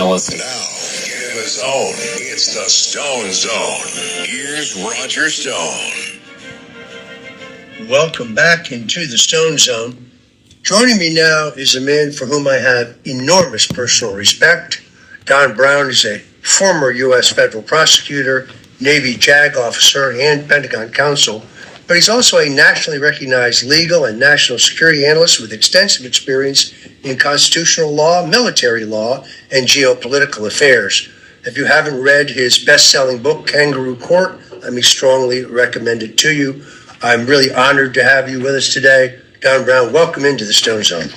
listen. Now, get in the zone. It's the Stone Zone. Here's Roger Stone. Welcome back into the Stone Zone. Joining me now is a man for whom I have enormous personal respect. Don Brown is a former U.S. federal prosecutor, Navy JAG officer, and Pentagon counsel, but he's also a nationally recognized legal and national security analyst with extensive experience in constitutional law, military law, and geopolitical affairs. If you haven't read his best-selling book, Kangaroo Court, let me strongly recommend it to you. I'm really honored to have you with us today. Don Brown, welcome into the Stone Zone.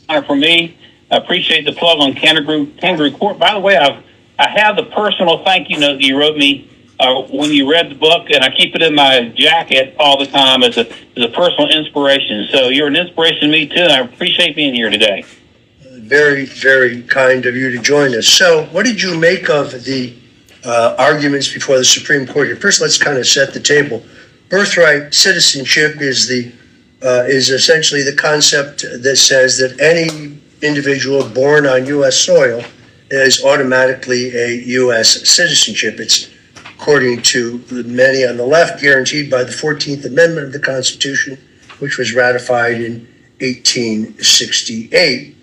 Honor for me. I appreciate the plug on Kangaroo Court. By the way, I have the personal thank you note that you wrote me when you read the book, and I keep it in my jacket all the time as a personal inspiration. So you're an inspiration to me, too, and I appreciate being here today. Very, very kind of you to join us. So what did you make of the arguments before the Supreme Court here? First, let's kind of set the table. Birthright citizenship is essentially the concept that says that any individual born on U.S. soil is automatically a U.S. citizenship. It's, according to many on the left, guaranteed by the 14th Amendment of the Constitution, which was ratified in 1868.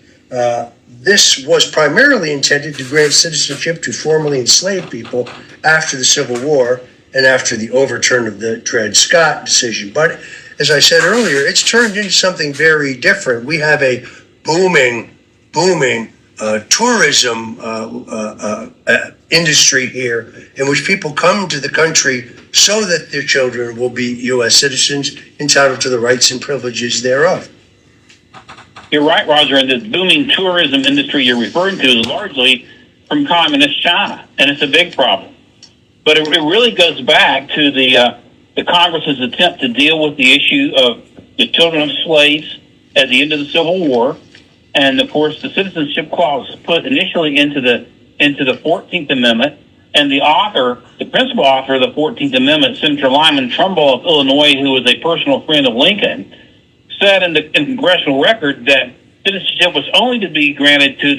This was primarily intended to grant citizenship to formerly enslaved people after the Civil War and after the overturn of the Dred Scott decision. But as I said earlier, it's turned into something very different. We have a booming tourism industry here in which people come to the country so that their children will be U.S. citizens entitled to the rights and privileges thereof. You're right, Roger, and the booming tourism industry you're referring to is largely from communist China, and it's a big problem. But it really goes back to the Congress's attempt to deal with the issue of the children of slaves at the end of the Civil War, and of course the citizenship clause put initially into the 14th Amendment, and the principal author of the 14th Amendment, Senator Lyman Trumbull of Illinois, who was a personal friend of Lincoln, said in the congressional record that citizenship was only to be granted to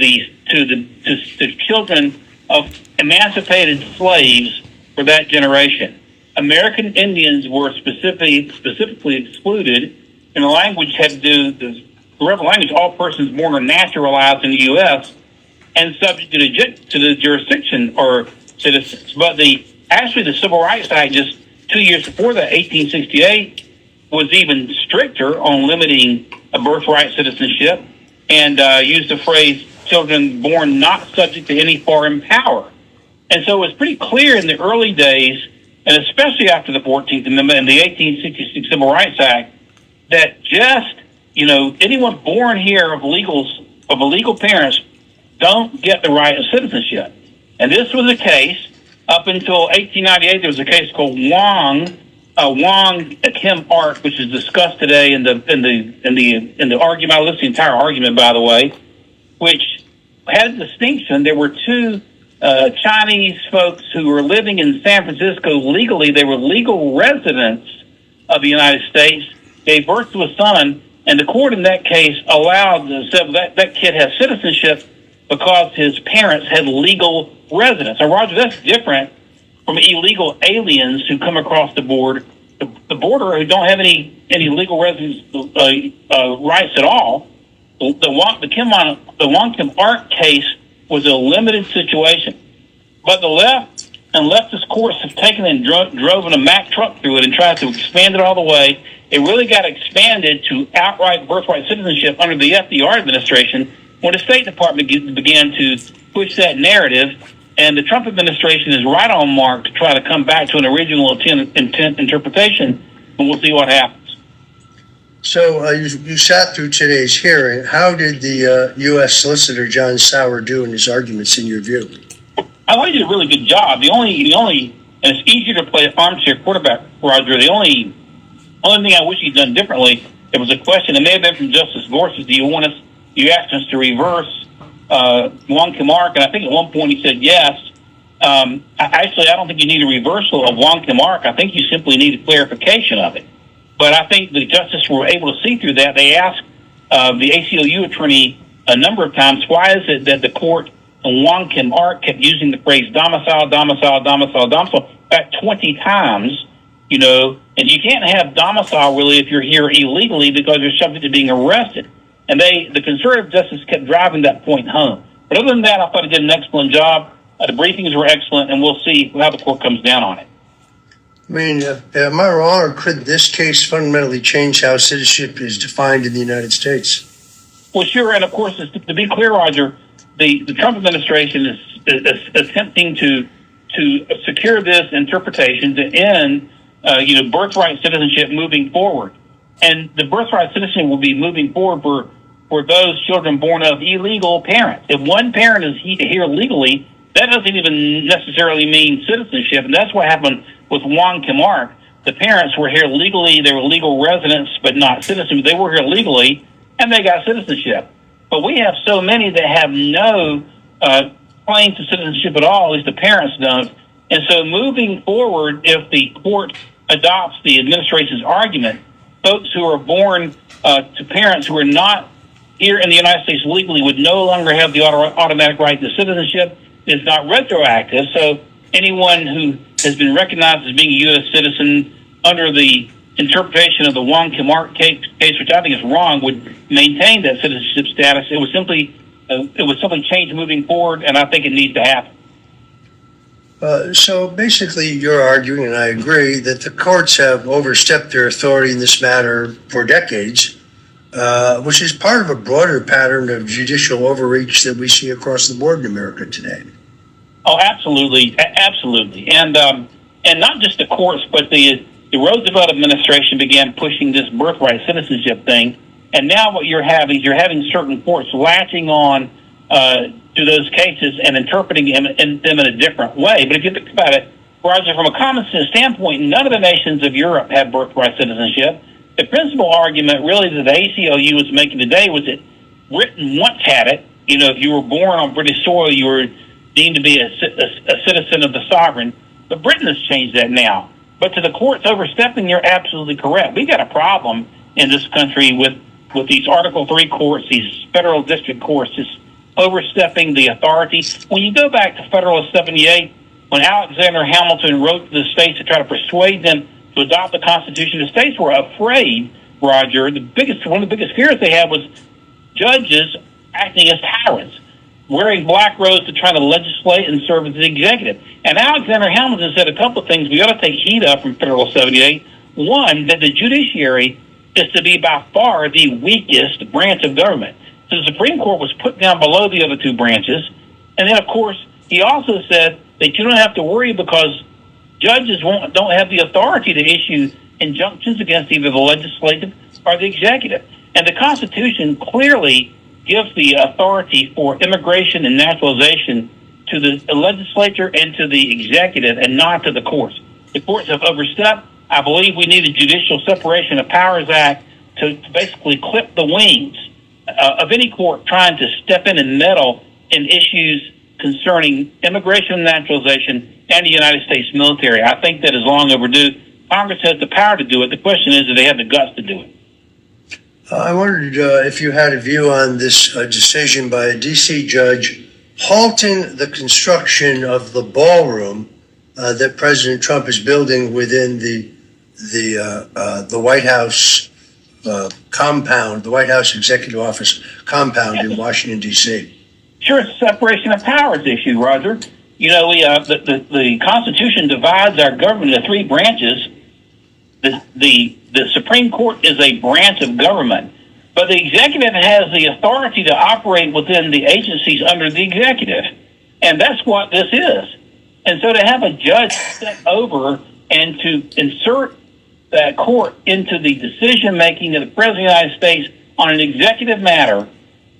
children of emancipated slaves for that generation. American Indians were specifically excluded, and the language had to do the forever language. All persons born or naturalized in the U.S. and subject to the jurisdiction or citizens. But the Civil Rights Act just 2 years before that, 1868, was even stricter on limiting a birthright citizenship and used the phrase children born not subject to any foreign power. And so it was pretty clear in the early days, and especially after the 14th Amendment and the 1866 Civil Rights Act, that just, anyone born here of illegal parents don't get the right of citizenship. And this was the case up until 1898. There was a case called Wong Kim Ark, which is discussed today in the argument. I listened to the entire argument, by the way, which had a distinction. There were two Chinese folks who were living in San Francisco legally. They were legal residents of the United States, gave birth to a son, and the court in that case allowed that kid has citizenship because his parents had legal residence. Now, Roger, that's different from illegal aliens who come across the border who don't have any legal residence rights at all. The Wong Kim Ark case was a limited situation, but the left and leftist courts have taken and drove in a Mack truck through it and tried to expand it all the way. It really got expanded to outright birthright citizenship under the FDR administration when the State Department began to push that narrative. And the Trump administration is right on mark to try to come back to an original intent interpretation, and we'll see what happens. So you sat through today's hearing. How did the U.S. Solicitor John Sauer do in his arguments, in your view? I thought he did a really good job. The only, and it's easier to play armchair quarterback, Roger. The only thing I wish he'd done differently, it was a question. It may have been from Justice Gorsuch. You asked us to reverse Wong Kim Ark, and I think at one point he said yes. I don't think you need a reversal of Wong Kim Ark. I think you simply need a clarification of it. But I think the justices were able to see through that. They asked the ACLU attorney a number of times, why is it that the court and Wong Kim Ark kept using the phrase domicile, domicile, domicile, domicile about 20 times, and you can't have domicile really if you're here illegally because you're subject to being arrested. And the conservative justice kept driving that point home. But other than that, I thought it did an excellent job. The briefings were excellent, and we'll see how the court comes down on it. I mean, am I wrong, or could this case fundamentally change how citizenship is defined in the United States? Well, sure, and of course, to be clear, Roger, the Trump administration is attempting to secure this interpretation to end, birthright citizenship moving forward. And the birthright citizenship will be moving forward for those children born of illegal parents. If one parent is here legally, that doesn't even necessarily mean citizenship, and that's what happened with Wong Kim Ark. The parents were here legally; they were legal residents, but not citizens. They were here legally, and they got citizenship. But we have so many that have no claim to citizenship at all. At least the parents don't. And so, moving forward, if the court adopts the administration's argument, folks who are born to parents who are not here in the United States legally would no longer have the automatic right to citizenship. It's not retroactive, so anyone who has been recognized as being a U.S. citizen under the interpretation of the Wong Kim Ark case, which I think is wrong, would maintain that citizenship status. It would simply change moving forward, and I think it needs to happen. So basically, you're arguing, and I agree, that the courts have overstepped their authority in this matter for decades, which is part of a broader pattern of judicial overreach that we see across the board in America today. Oh, absolutely, absolutely, and not just the courts, but the Roosevelt administration began pushing this birthright citizenship thing, and now what you're having certain courts latching on to those cases and interpreting them in a different way. But if you think about it, Roger, from a common sense standpoint, none of the nations of Europe have birthright citizenship. The principal argument really that the ACLU was making today was that Britain once had it. If you were born on British soil, you were deemed to be a citizen of the sovereign. But Britain has changed that now. But to the courts overstepping, you're absolutely correct. We've got a problem in this country with these Article III courts, these federal district courts, just overstepping the authority. When you go back to Federalist 78, when Alexander Hamilton wrote to the states to try to persuade them to adopt the Constitution, the states were afraid, Roger. One of the biggest fears they had was judges acting as tyrants, wearing black robes to try to legislate and serve as the executive. And Alexander Hamilton said a couple of things we ought to take heed of from Federalist 78. One, that the judiciary is to be by far the weakest branch of government. So the Supreme Court was put down below the other two branches. And then, of course, he also said that you don't have to worry because judges don't have the authority to issue injunctions against either the legislative or the executive. And the Constitution clearly gives the authority for immigration and naturalization to the legislature and to the executive and not to the courts. The courts have overstepped. I believe we need a Judicial Separation of Powers Act to basically clip the wings of any court trying to step in and meddle in issues concerning immigration and naturalization and the United States military. I think that is long overdue. Congress has the power to do it. The question is, do they have the guts to do it? I wondered if you had a view on this decision by a D.C. judge halting the construction of the ballroom that President Trump is building within the White House compound, the White House Executive Office compound in Washington, D.C. Sure, it's a separation of powers issue, Roger. The Constitution divides our government into three branches. The Supreme Court is a branch of government, but the executive has the authority to operate within the agencies under the executive, and that's what this is. And so to have a judge step over and to insert that court into the decision-making of the President of the United States on an executive matter,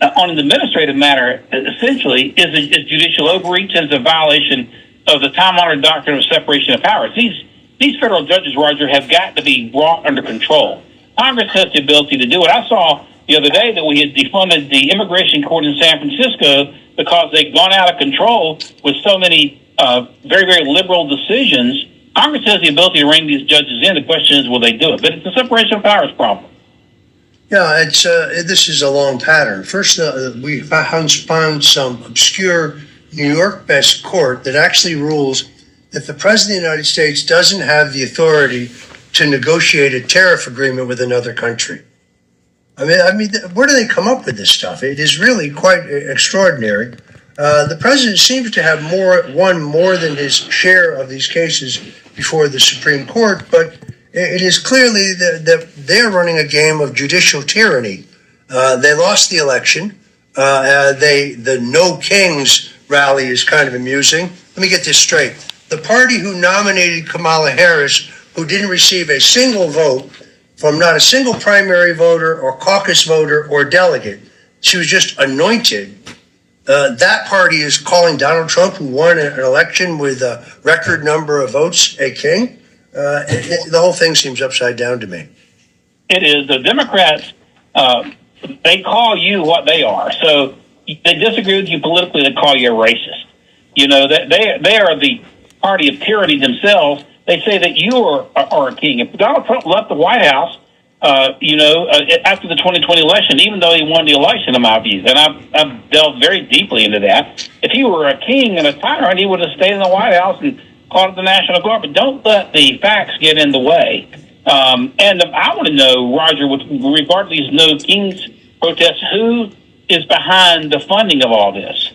on an administrative matter, essentially, is judicial overreach and is a violation of the time-honored doctrine of separation of powers. These federal judges, Roger, have got to be brought under control. Congress has the ability to do it. I saw the other day that we had defunded the immigration court in San Francisco because they'd gone out of control with so many very, very liberal decisions. Congress has the ability to rein these judges in. The question is, will they do it? But it's a separation of powers problem. Yeah, this is a long pattern. First, we found some obscure New York-based court that actually rules that the President of the United States doesn't have the authority to negotiate a tariff agreement with another country. I mean, where do they come up with this stuff? It is really quite extraordinary. The president seems to have won more than his share of these cases before the Supreme Court, but it is clearly that they're running a game of judicial tyranny. They lost the election. The No Kings rally is kind of amusing. Let me get this straight. The party who nominated Kamala Harris, who didn't receive a single vote from not a single primary voter or caucus voter or delegate, she was just anointed. That party is calling Donald Trump, who won an election with a record number of votes, a king. The whole thing seems upside down to me. It is. The Democrats, they call you what they are. So they disagree with you politically, they call you a racist. You know, they are the party of tyranny themselves. They say that you are a king. If Donald Trump left the White House, after the 2020 election, even though he won the election, in my view, and I've delved very deeply into that, if he were a king and a tyrant, he would have stayed in the White House and called it the National Guard. But don't let the facts get in the way. And I want to know, Roger, with regard to these No Kings protests, who is behind the funding of all this?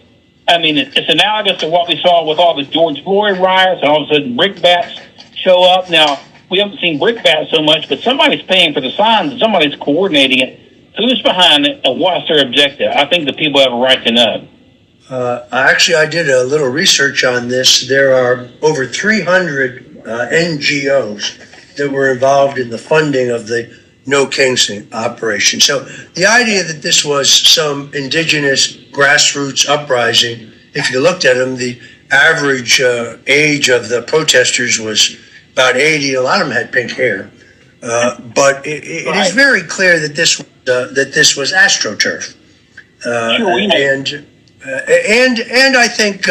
I mean, it's analogous to what we saw with all the George Floyd riots, and all of a sudden brickbats show up. Now, we haven't seen brickbats so much, but somebody's paying for the signs and somebody's coordinating it. Who's behind it and what's their objective? I think the people have a right to know. Actually, I did a little research on this. There are over 300 NGOs that were involved in the funding of the No Kings operation. So the idea that this was some indigenous grassroots uprising, if you looked at them, the average age of the protesters was about 80. A lot of them had pink hair. But it is very clear that this was AstroTurf. Sure, we know. And I think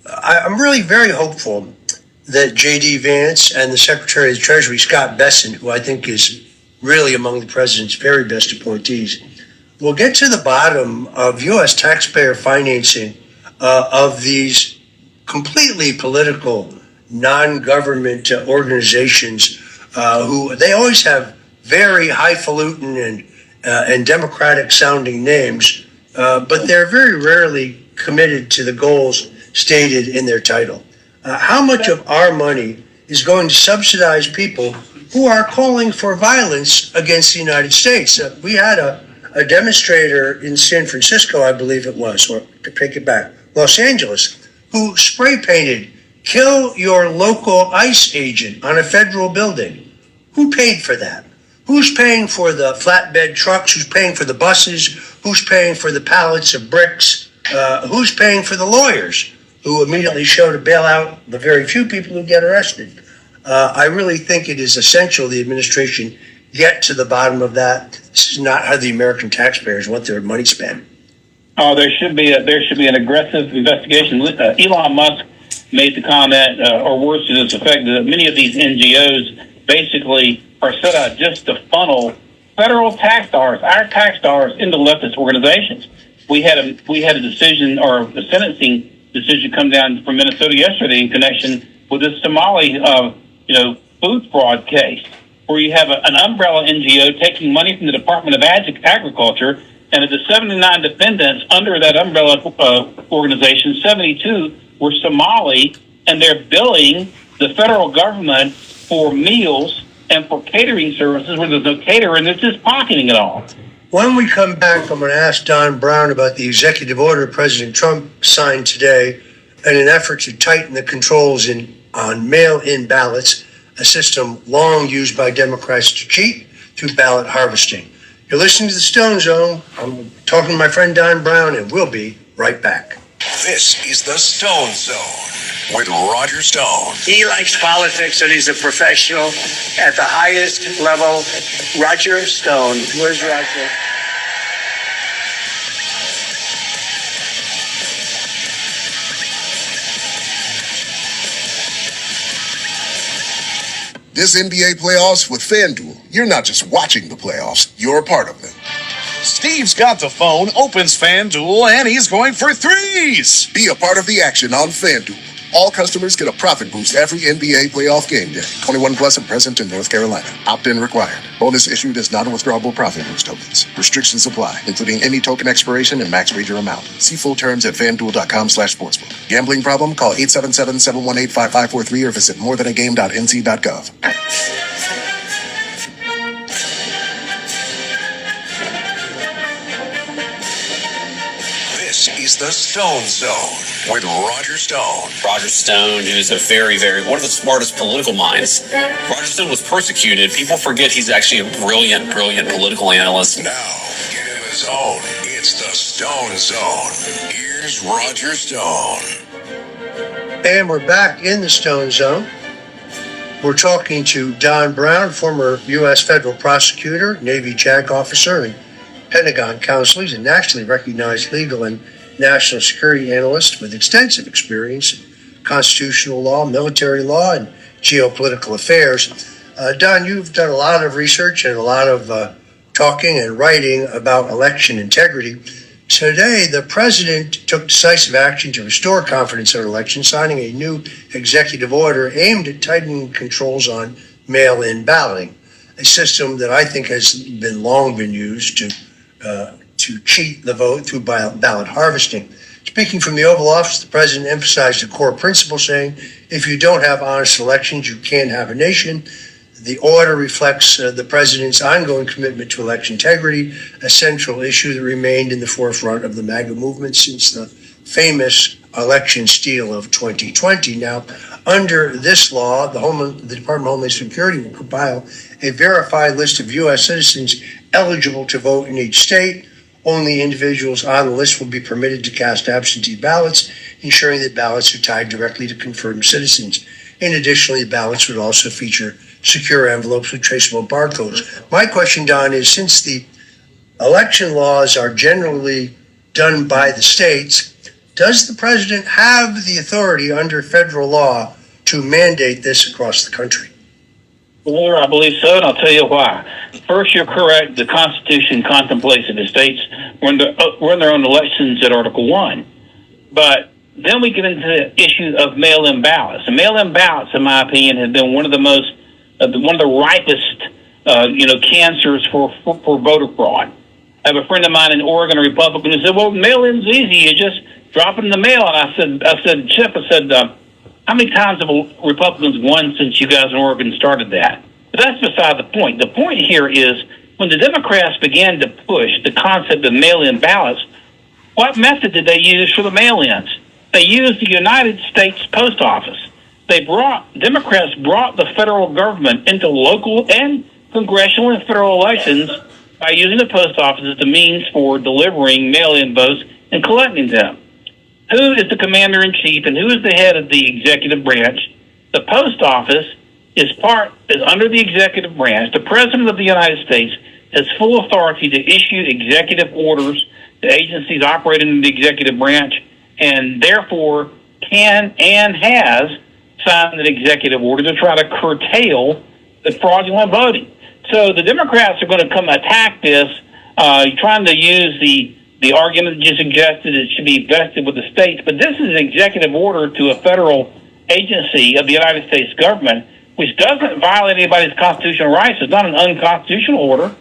I'm really very hopeful that J.D. Vance and the Secretary of the Treasury, Scott Bessent, who I think is really among the president's very best appointees, will get to the bottom of U.S. taxpayer financing of these completely political, non-government organizations who they always have very highfalutin and democratic-sounding names, but they're very rarely committed to the goals stated in their title. How much of our money is going to subsidize people who are calling for violence against the United States? We had a demonstrator in San Francisco, I believe it was, or to take it back, Los Angeles, who spray painted, "Kill your local ICE agent" on a federal building. Who paid for that? Who's paying for the flatbed trucks? Who's paying for the buses? Who's paying for the pallets of bricks? Who's paying for the lawyers who immediately show to bail out the very few people who get arrested? I really think it is essential the administration get to the bottom of that. This is not how the American taxpayers want their money spent. Oh, there should be an aggressive investigation. Elon Musk made the comment, or words to this effect, that many of these NGOs basically are set out just to funnel federal tax dollars, our tax dollars, into leftist organizations. We had a decision, or a sentencing decision, come down from Minnesota yesterday in connection with this Somali, food fraud case, where you have an umbrella NGO taking money from the Department of Agriculture, and of the 79 defendants under that umbrella organization, 72 were Somali, and they're billing the federal government for meals and for catering services where there's no caterer, and they're just pocketing it all. When we come back, I'm going to ask Don Brown about the executive order President Trump signed today in an effort to tighten the controls on mail-in ballots, a system long used by Democrats to cheat through ballot harvesting. You're listening to the Stone Zone. I'm talking to my friend Don Brown, and we'll be right back. This is the Stone Zone with Roger Stone. He likes politics and he's a professional at the highest level. Roger Stone. Where's Roger? This NBA playoffs with FanDuel, you're not just watching the playoffs, you're a part of them. Steve's got the phone, opens FanDuel, and he's going for threes. Be a part of the action on FanDuel. All customers get a profit boost every NBA playoff game day. 21 plus and present in North Carolina. Opt-in required. Bonus issued as non-withdrawable profit boost tokens. Restrictions apply, including any token expiration and max wager amount. See full terms at FanDuel.com/sportsbook. Gambling problem? Call 877-718-5543 or visit morethanagame.nc.gov. This is the Stone Zone with Roger Stone. Roger Stone, who's a one of the smartest political minds. Roger Stone was persecuted. People forget he's actually a brilliant political analyst. Now, get in the zone. It's the Stone Zone. Here's Roger Stone. And we're back in the Stone Zone. We're talking to Don Brown, former U.S. federal prosecutor, Navy JAG officer, and Pentagon counsel. He's a nationally recognized legal and national security analyst with extensive experience in constitutional law, military law, and geopolitical affairs. Don, you've done a lot of research and a lot of talking and writing about election integrity. Today, the president took decisive action to restore confidence in elections, signing a new executive order aimed at tightening controls on mail-in balloting, a system that I think has long been used to cheat the vote through ballot harvesting. Speaking from the Oval Office, the president emphasized a core principle, saying, if you don't have honest elections, you can't have a nation. The order reflects the president's ongoing commitment to election integrity, a central issue that remained in the forefront of the MAGA movement since the famous election steal of 2020. Now, under this law, the Department of Homeland Security will compile a verified list of U.S. citizens eligible to vote in each state. Only individuals on the list will be permitted to cast absentee ballots, ensuring that ballots are tied directly to confirmed citizens. And additionally, ballots would also feature secure envelopes with traceable barcodes. My question, Don, is since the election laws are generally done by the states, does the president have the authority under federal law to mandate this across the country? Well, I believe so, and I'll tell you why. First, you're correct. The Constitution contemplates that the states run their own elections at Article 1. But then we get into the issue of mail-in ballots. And mail-in ballots, in my opinion, have been one of the ripest, cancers for voter fraud. I have a friend of mine in Oregon, a Republican, who said, well, mail-in's easy. You just drop it in the mail. And I said, Chip, how many times have Republicans won since you guys in Oregon started that? But that's beside the point. The point here is when the Democrats began to push the concept of mail-in ballots, what method did they use for the mail-ins? They used the United States Post Office. Democrats brought the federal government into local and congressional and federal elections by using the post office as the means for delivering mail-in votes and collecting them. Who is the commander-in-chief and who is the head of the executive branch? The post office is under the executive branch. The president of the United States has full authority to issue executive orders to agencies operating in the executive branch, and therefore can and has signed an executive order to try to curtail the fraudulent voting. So the Democrats are going to come attack this, trying to use the argument that you suggested it should be vested with the states. But this is an executive order to a federal agency of the United States government, which doesn't violate anybody's constitutional rights. It's not an unconstitutional order.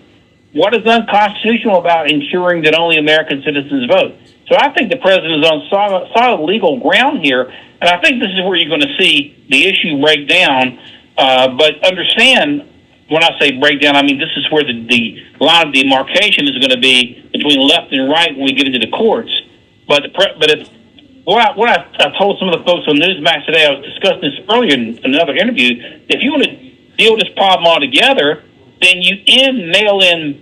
What is unconstitutional about ensuring that only American citizens vote? So I think the president is on solid legal ground here, and I think this is where you're going to see the issue break down. But understand, when I say breakdown, I mean this is where the line of demarcation is going to be between left and right when we get into the courts. But what I told some of the folks on Newsmax today, I was discussing this earlier in another interview. If you want to deal with this problem altogether, then you end mail-in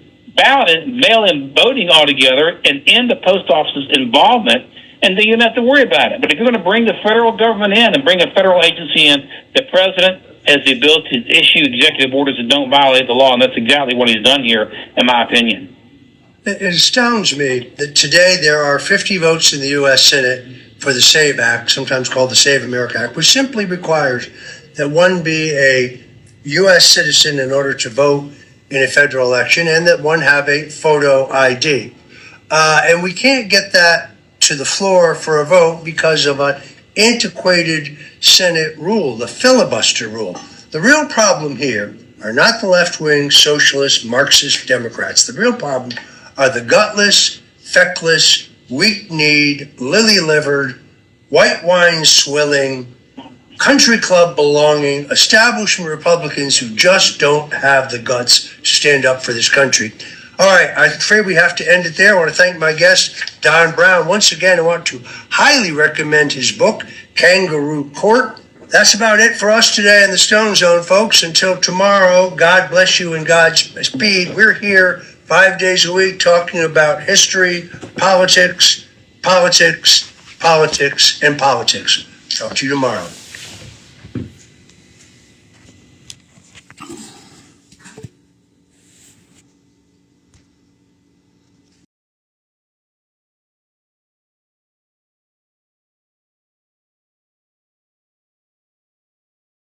voting altogether and end the post office's involvement, and then you don't have to worry about it. But if you're going to bring the federal government in and bring a federal agency in, the president has the ability to issue executive orders that don't violate the law, and that's exactly what he's done here, in my opinion. It astounds me that today there are 50 votes in the U.S. Senate for the SAVE Act, sometimes called the Save America Act, which simply requires that one be a U.S. citizen in order to vote in a federal election, and that one have a photo ID. And we can't get that to the floor for a vote because of an antiquated Senate rule, the filibuster rule. The real problem here are not the left-wing socialist Marxist Democrats. The real problem are the gutless, feckless, weak-kneed, lily-livered, white wine swilling, country club belonging establishment Republicans who just don't have the guts to stand up for this country. All right, I'm afraid we have to end it there. I want to thank my guest, Don Brown. Once again, I want to highly recommend his book, Kangaroo Court. That's about it for us today in the Stone Zone, folks. Until tomorrow, God bless you and Godspeed. We're here 5 days a week talking about history, politics, and politics. Talk to you tomorrow.